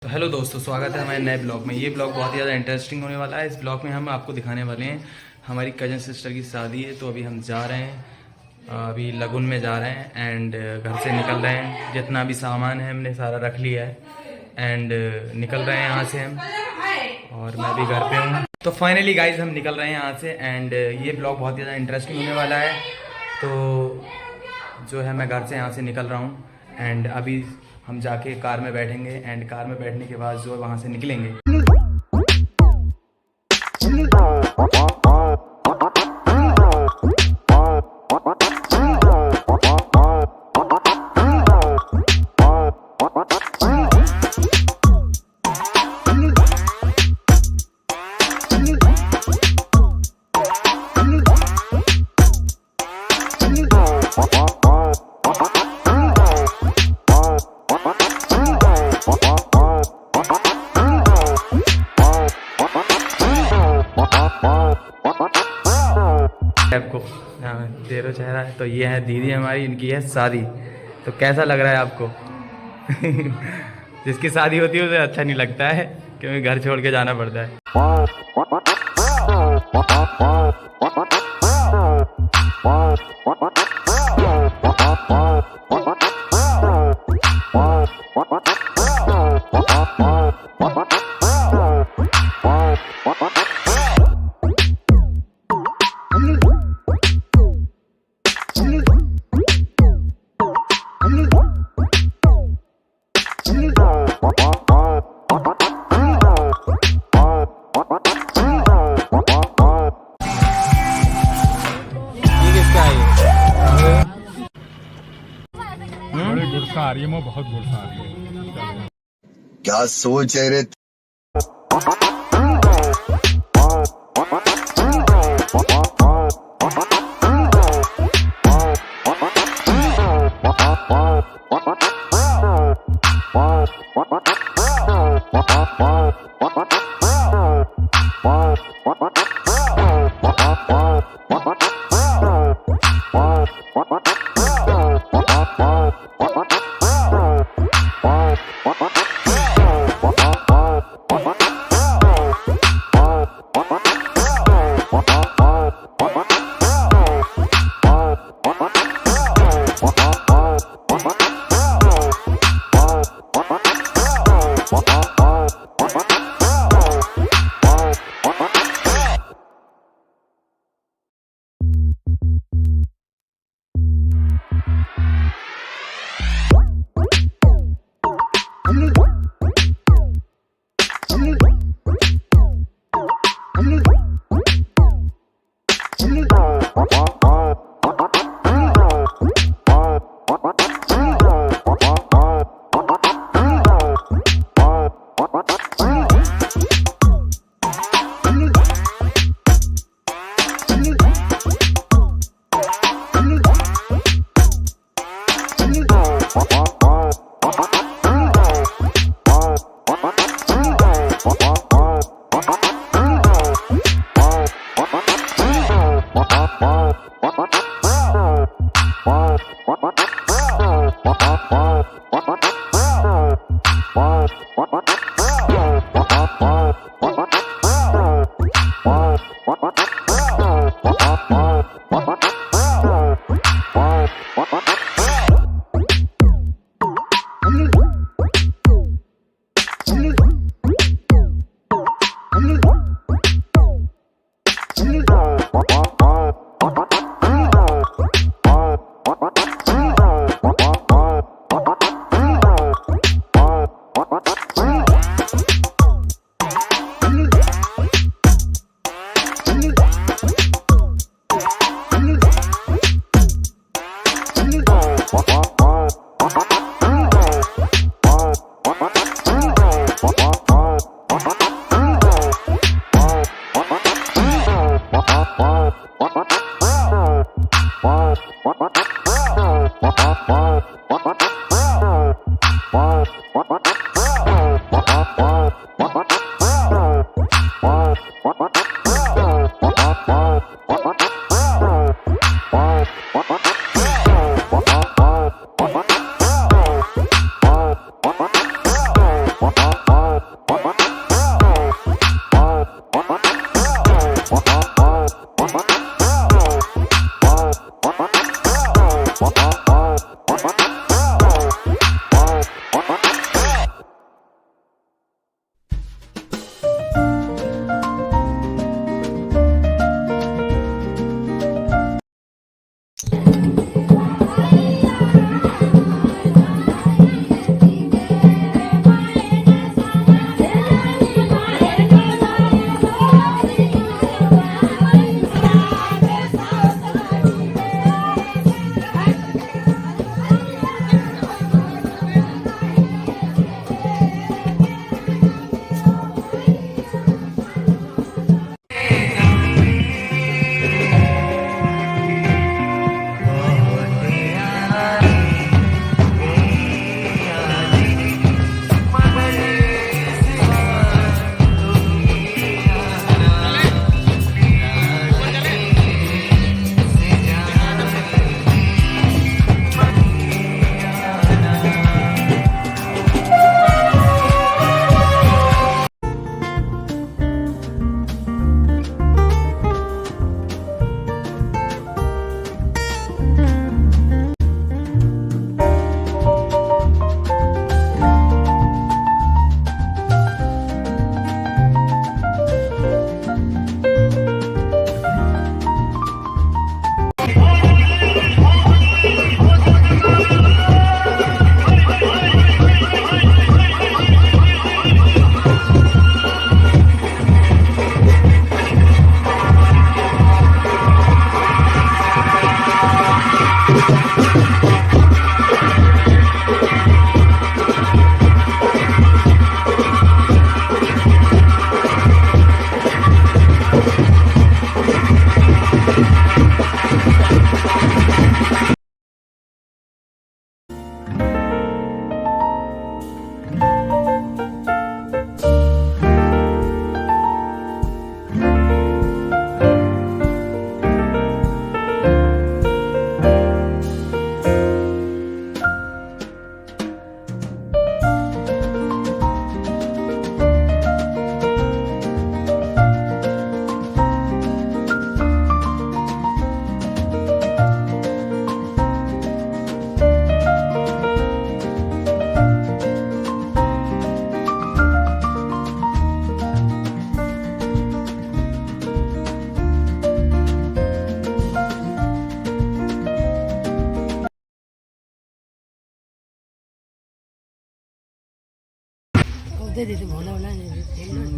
तो हेलो दोस्तों, स्वागत है हमारे नए ब्लॉग में। ये ब्लॉग बहुत ही ज़्यादा इंटरेस्टिंग होने वाला है। इस ब्लॉग में हम आपको दिखाने वाले हैं हमारी कज़न सिस्टर की शादी है। तो अभी हम जा रहे हैं, अभी लगुन में जा रहे हैं एंड घर से निकल रहे हैं। जितना भी सामान है हमने सारा रख लिया है एंड निकल रहे हैं यहाँ से हम। और मैं भी घर पे हूँ। तो फाइनली गाइज हम निकल रहे हैं यहाँ से एंड ये ब्लॉग बहुत ही ज़्यादा इंटरेस्टिंग होने वाला है। तो जो है मैं घर से यहाँ से निकल रहा हूँ एंड अभी हम जाके कार में बैठेंगे एंड कार में बैठने के बाद जो है वहाँ से निकलेंगे। आपको तेरो चेहरा है। तो ये है दीदी हमारी, इनकी है शादी। तो कैसा लग रहा है आपको? जिसकी शादी होती है उसे अच्छा नहीं लगता है क्योंकि घर छोड़ के जाना पड़ता है। बड़ी गुस्सा आ रही है, मैं बहुत गुस्सा आ रही है। क्या सोच है रे?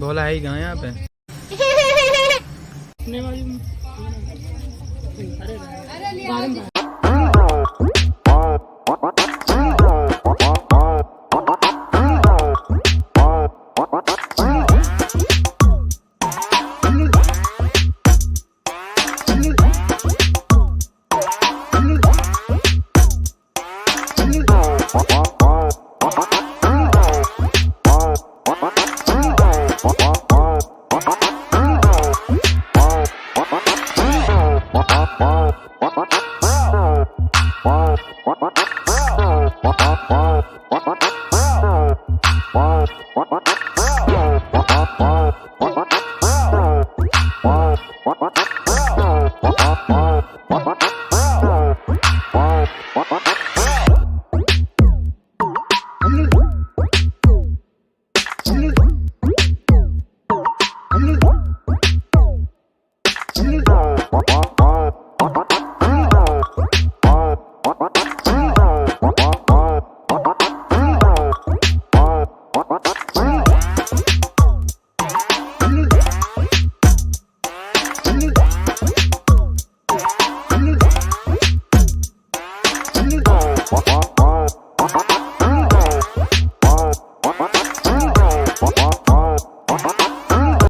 भोला है ही कहाँ यहाँ पे?